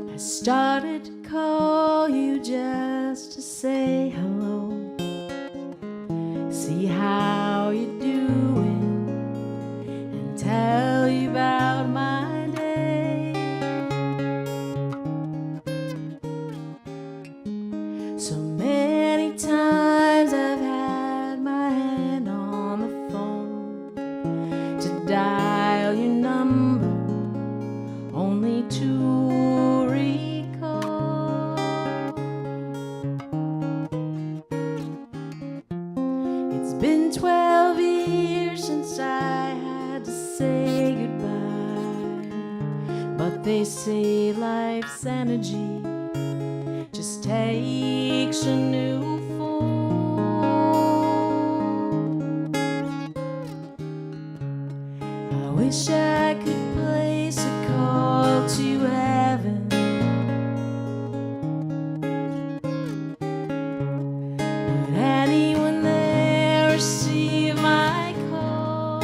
I started to call you just to say hello, see how you're doing, and tell you about my day. So many times I've had my hand on the phone to dial your number, only to been 12 years since I had to say goodbye, but they say life's energy just takes a new form. I wish I could place a call to heaven, would anyone there receive my call?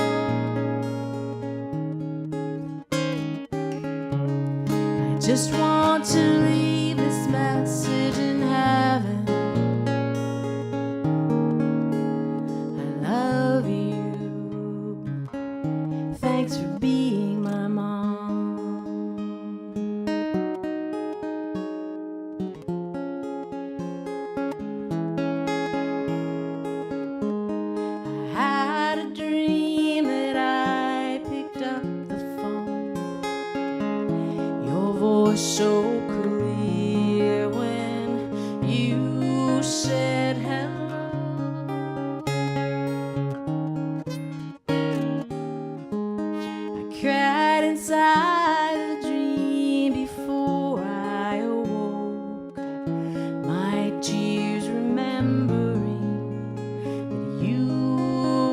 I just want to leave this message in heaven. I love you. Thanks for being my mom. So clear when you said hello. I cried inside the dream before I awoke, my tears remembering that you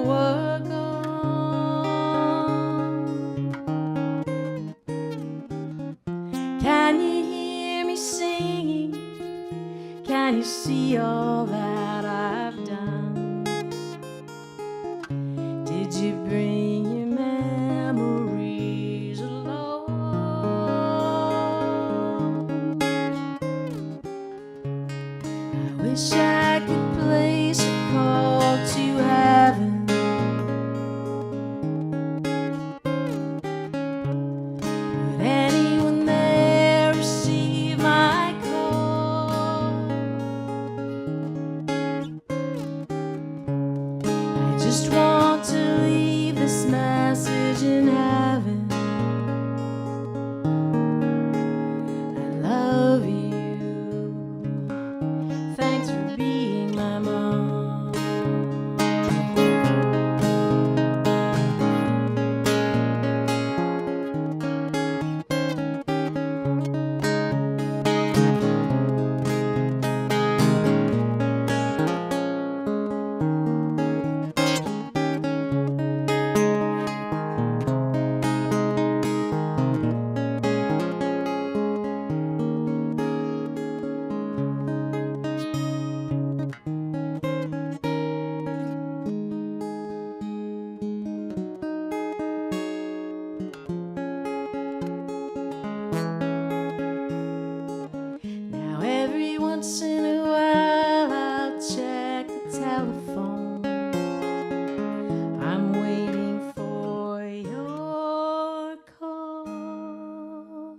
were gone. Can you hear me singing? Can you see all that I've done? Did you bring your memories along? I wish I could place a call to heaven. Just want to leave this message in heaven. I love you. Thanks for being my mom. Once in a while I'll check the telephone. I'm waiting for your call.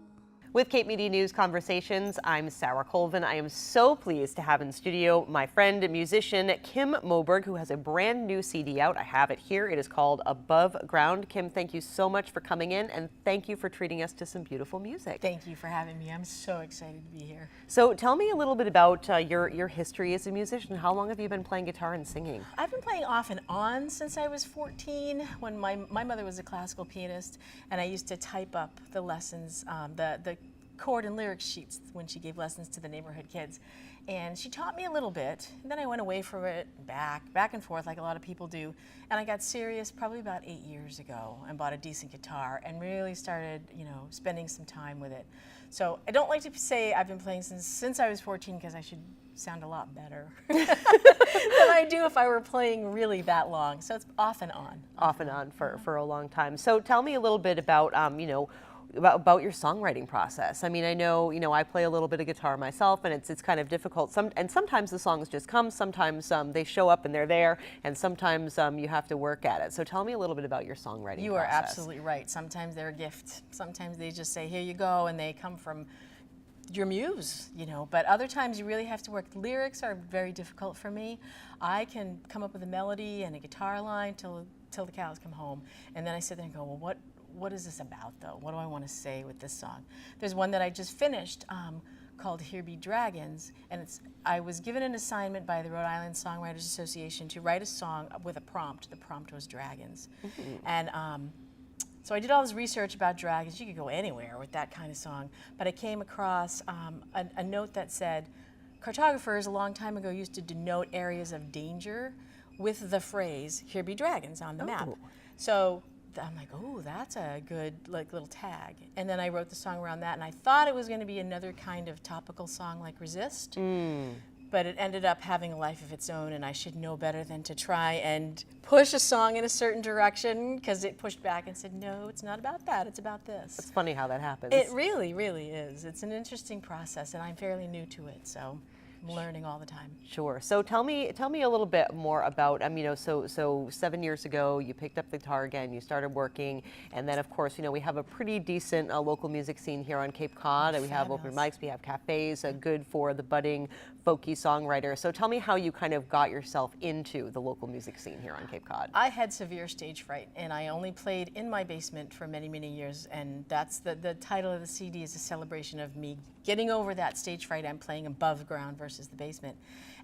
With Cape Media News Conversations, I'm Sarah Colvin. I am so pleased to have in studio my friend and musician Kim Moberg, who has a brand new CD out. I have it here. It is called Above Ground. Kim, thank you so much for coming in, and thank you for treating us to some beautiful music. Thank you for having me. I'm so excited to be here. So tell me a little bit about your history as a musician. How long have you been playing guitar and singing? I've been playing off and on since I was 14, when my mother was a classical pianist, and I used to type up the lessons, the chord and lyric sheets when she gave lessons to the neighborhood kids. And she taught me a little bit, and then I went away from it, back and forth like a lot of people do. And I got serious probably about 8 years ago and bought a decent guitar and really started, spending some time with it. So I don't like to say I've been playing since I was 14 because I should sound a lot better than I do if I were playing really that long. So it's off and on. Off and on for a long time. So tell me a little bit about, about your songwriting process. I mean, I know, I play a little bit of guitar myself, and it's kind of difficult. Sometimes the songs just come, sometimes they show up and they're there, and sometimes you have to work at it. So tell me a little bit about your songwriting You process. are absolutely right. Sometimes they're a gift. Sometimes they just say, here you go, and they come from your muse, but other times you really have to work. Lyrics are very difficult for me. I can come up with a melody and a guitar line till the cows come home, and then I sit there and go, well, what is this about though? What do I want to say with this song? There's one that I just finished called Here Be Dragons, and I was given an assignment by the Rhode Island Songwriters Association to write a song with a prompt. The prompt was dragons. Mm-hmm. And so I did all this research about dragons. You could go anywhere with that kind of song, but I came across a note that said, cartographers a long time ago used to denote areas of danger with the phrase, here be dragons on the map. So I'm like, oh, that's a good little tag. And then I wrote the song around that, and I thought it was going to be another kind of topical song like Resist. But it ended up having a life of its own, and I should know better than to try and push a song in a certain direction, because it pushed back and said, no, it's not about that, it's about this. It's funny how that happens. It really, really is. It's an interesting process, and I'm fairly new to it, so I'm learning all the time. Sure. So tell me a little bit more about, so 7 years ago you picked up the guitar again, you started working, and then of course, we have a pretty decent local music scene here on Cape Cod. We have open mics, we have cafes, good for the budding folky songwriter. So tell me how you kind of got yourself into the local music scene here on Cape Cod. I had severe stage fright, and I only played in my basement for many, many years, and that's the title of the CD is a celebration of me getting over that stage fright and playing above ground versus the basement.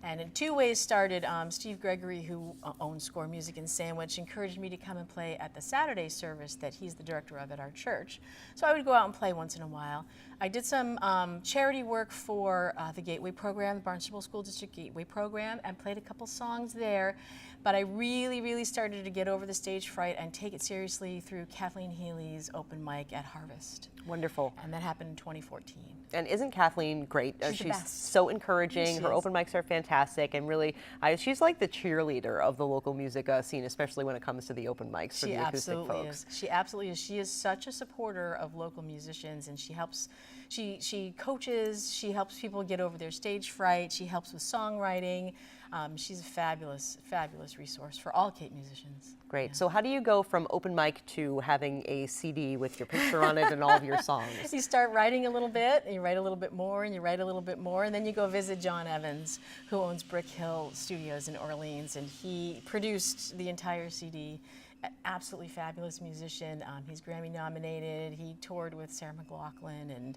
And in two ways started, Steve Gregory, who owns Score Music in Sandwich, encouraged me to come and play at the Saturday service that he's the director of at our church. So I would go out and play once in a while. I did some charity work for the Gateway program, the Barnstable School District Gateway program, and played a couple songs there. But I really, really started to get over the stage fright and take it seriously through Kathleen Healy's open mic at Harvest. Wonderful. And that happened in 2014. And isn't Kathleen great? She's the best. So encouraging. Her is. open mics are fantastic, and really, she's like the cheerleader of the local music scene, especially when it comes to the open mics for the acoustic folks. She absolutely is. She is such a supporter of local musicians, and she helps. She coaches. She helps people get over their stage fright. She helps with songwriting. She's a fabulous, fabulous resource for all Cape musicians. Great. Yeah. So how do you go from open mic to having a CD with your picture on it and all of your songs? You start writing a little bit, and you write a little bit more, and you write a little bit more, and then you go visit John Evans, who owns Brick Hill Studios in Orleans, and he produced the entire CD. An absolutely fabulous musician. He's Grammy nominated. He toured with Sarah McLachlan and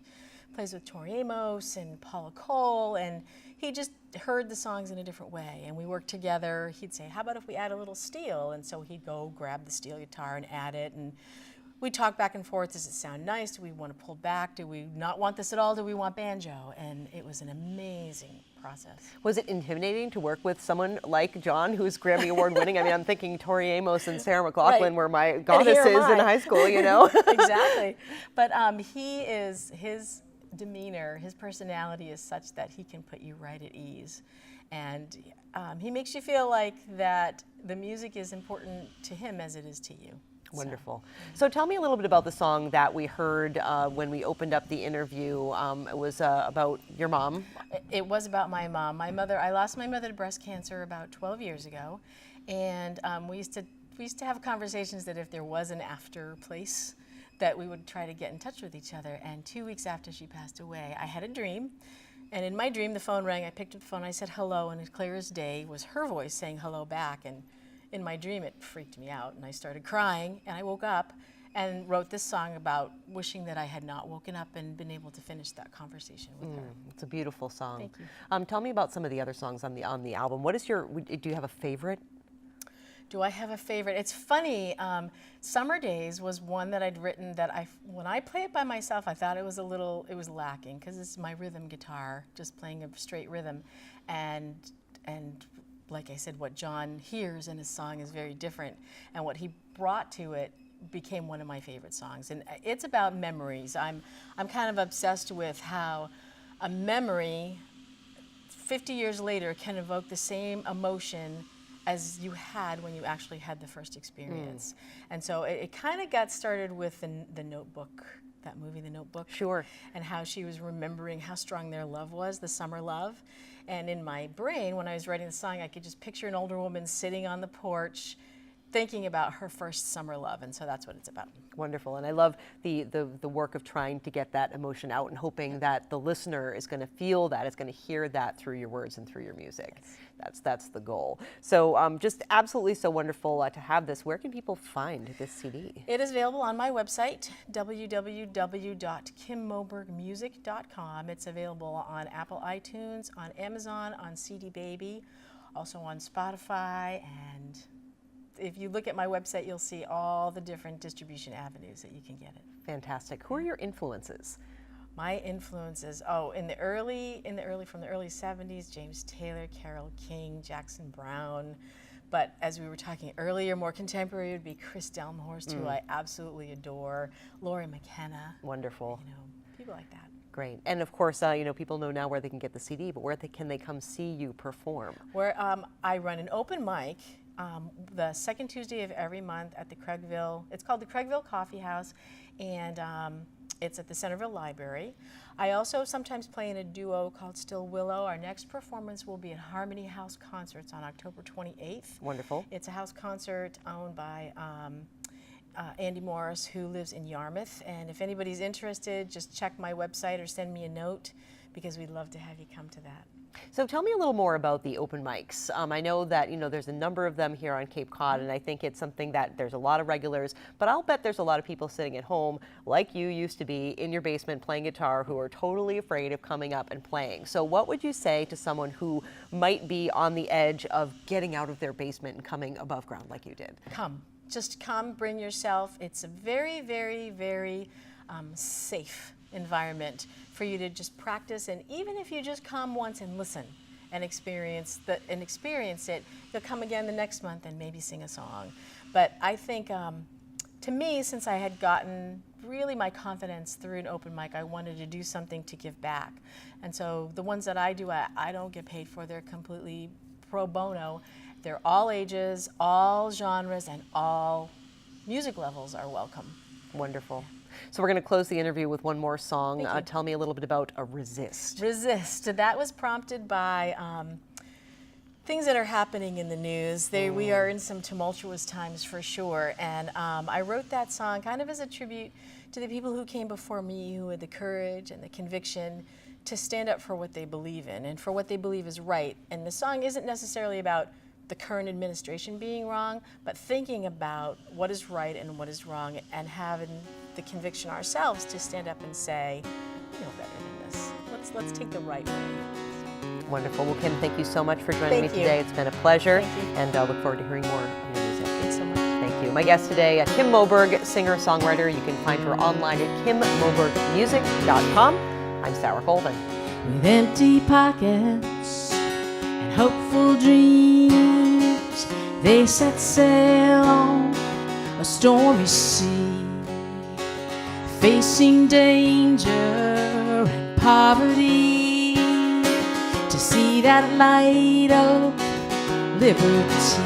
plays with Tori Amos and Paula Cole, and he just heard the songs in a different way, and we worked together. He'd say, how about if we add a little steel? And so he'd go grab the steel guitar and add it, and we'd talk back and forth. Does it sound nice? Do we want to pull back? Do we not want this at all? Do we want banjo? And it was an amazing process. Was it intimidating to work with someone like John, who's Grammy Award winning? I mean, I'm thinking Tori Amos and Sarah McLachlan were my goddesses in high school, Exactly. But his demeanor, his personality is such that he can put you right at ease. And he makes you feel like that the music is important to him as it is to you. Wonderful. So tell me a little bit about the song that we heard when we opened up the interview. It was about your mom. It was about my mom. My mother, I lost my mother to breast cancer about 12 years ago. And we used to have conversations that if there was an after place, that we would try to get in touch with each other. And 2 weeks after she passed away, I had a dream. And in my dream, the phone rang. I picked up the phone. I said hello, and as clear as day was her voice saying hello back. And in my dream, it freaked me out, and I started crying. And I woke up and wrote this song about wishing that I had not woken up and been able to finish that conversation with her. It's a beautiful song. Thank you. Tell me about some of the other songs on the album. What is do you have a favorite? Do I have a favorite? It's funny. Summer Days was one that I'd written that when I play it by myself, I thought it was lacking because it's my rhythm guitar, just playing a straight rhythm, and like I said, what John hears in his song is very different, and what he brought to it became one of my favorite songs. And it's about memories. I'm kind of obsessed with how a memory 50 years later can evoke the same emotion as you had when you actually had the first experience. And so it kind of got started with the Notebook, that movie, The Notebook. Sure. And how she was remembering how strong their love was, the summer love. And in my brain, when I was writing the song, I could just picture an older woman sitting on the porch thinking about her first summer love, and so that's what it's about. Wonderful, and I love the work of trying to get that emotion out and hoping that the listener is going to feel that, is going to hear that through your words and through your music. Yes. That's the goal. So just absolutely so wonderful to have this. Where can people find this CD? It is available on my website, www.kimmobergmusic.com. It's available on Apple iTunes, on Amazon, on CD Baby, also on Spotify, and if you look at my website, you'll see all the different distribution avenues that you can get it. Fantastic. Who are your influences? My influences, from the early 70s, James Taylor, Carole King, Jackson Browne. But as we were talking earlier, more contemporary would be Chris Delmhorst, who I absolutely adore, Laurie McKenna. Wonderful. People like that. Great. And of course, people know now where they can get the CD, but where can they come see you perform? Where I run an open mic the second Tuesday of every month at the Craigville. It's called the Craigville Coffee House, and it's at the Centerville Library. I also sometimes play in a duo called Still Willow. Our next performance will be at Harmony House Concerts on October 28th. Wonderful. It's a house concert owned by Andy Morris, who lives in Yarmouth. And if anybody's interested, just check my website or send me a note, because we'd love to have you come to that. So tell me a little more about the open mics. I know that there's a number of them here on Cape Cod, and I think it's something that there's a lot of regulars, but I'll bet there's a lot of people sitting at home, like you used to be, in your basement playing guitar, who are totally afraid of coming up and playing. So what would you say to someone who might be on the edge of getting out of their basement and coming above ground like you did? Come. Just come, bring yourself. It's a very, very, very safe environment for you to just practice, and even if you just come once and listen and experience it, you'll come again the next month and maybe sing a song. But I think to me, since I had gotten really my confidence through an open mic, I wanted to do something to give back. And so the ones that I do, I don't get paid for. They're completely pro bono. They're all ages, all genres, and all music levels are welcome. Wonderful. So we're going to close the interview with one more song. Tell me a little bit about Resist. Resist. That was prompted by things that are happening in the news. We are in some tumultuous times for sure. And I wrote that song kind of as a tribute to the people who came before me, who had the courage and the conviction to stand up for what they believe in and for what they believe is right. And the song isn't necessarily about the current administration being wrong, but thinking about what is right and what is wrong, and having the conviction ourselves to stand up and say, we know better than this. Let's take the right way. Wonderful. Well, Kim, thank you so much for joining me Thank you. today. It's been a pleasure, Thank you. and I look forward to hearing more of your music. Thanks so much. Thank you. My guest today, Kim Moberg, singer-songwriter. You can find her online at kimmobergmusic.com. I'm Sarah Colvin. With empty pockets and hopeful dreams, they set sail on a stormy sea, facing danger and poverty, to see that light of liberty.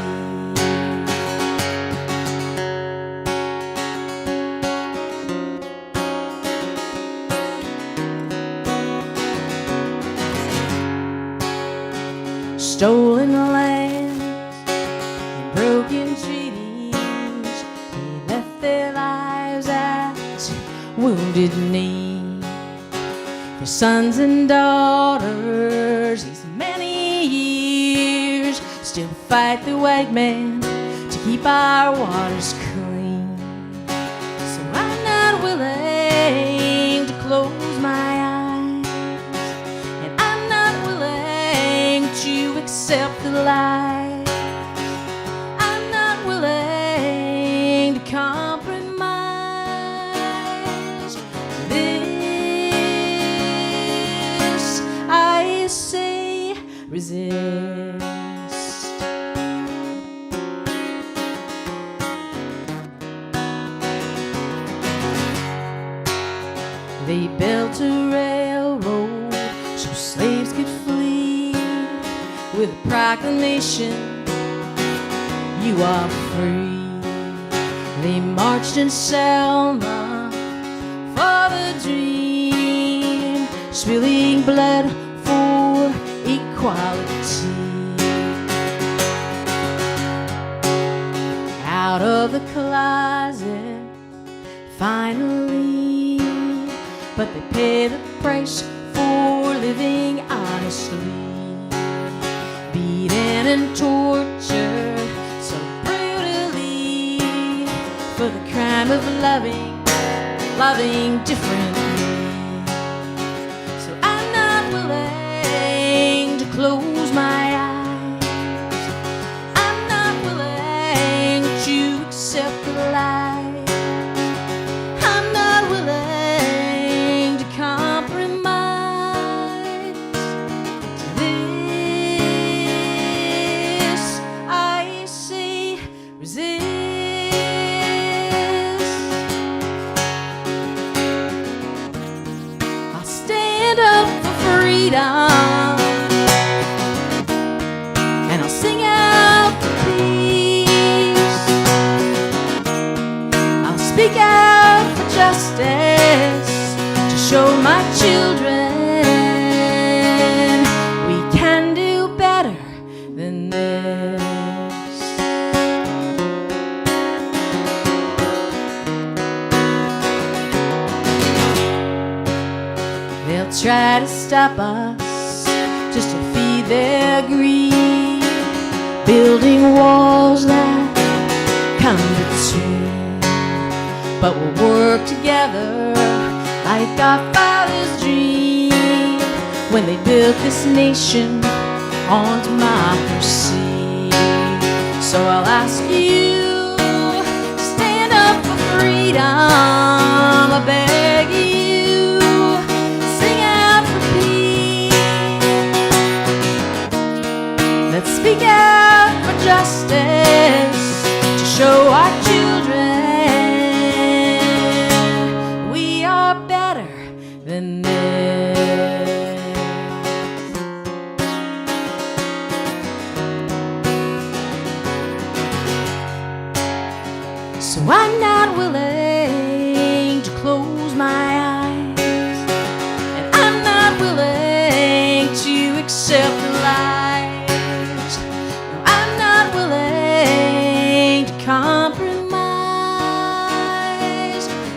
Stolen lands and broken treaties, they left their lives as wounded knee. Their sons and daughters, these many years, still fight the white man to keep our waters clean. So I'm not willing to close my eyes, and I'm not willing to accept the lies. I'm not They built a railroad so slaves could flee with a proclamation, you are free. They marched in Selma for the dream, spilling blood for equality. Out of the closet, finally, but they pay the price for living honestly. Beaten and tortured so brutally for the crime of loving differently. So I'm not willing to close my eyes. I'm not willing to accept the lies. I'm not willing to compromise. To this I say resist. I'll stand up for freedom, and I'll sing out for peace. I'll speak out for justice to show my children we can do better than this. They'll try to stop us just to feed their greed, building walls that come between. But we'll work together like our fathers dreamed when they built this nation on democracy. So I'll ask you to stand up for freedom. I beg you, sing out for peace. Let's speak out for justice to show our children we are better than this. So I'm not willing to close my eyes, and I'm not willing to accept the lies. No, I'm not willing to compromise.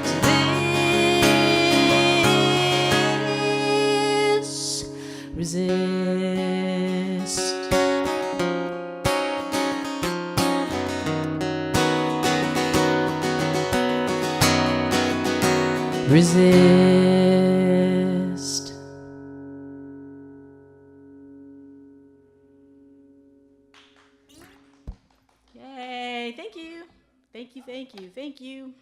To this resist. Resist. Yay, thank you. Thank you, thank you, thank you.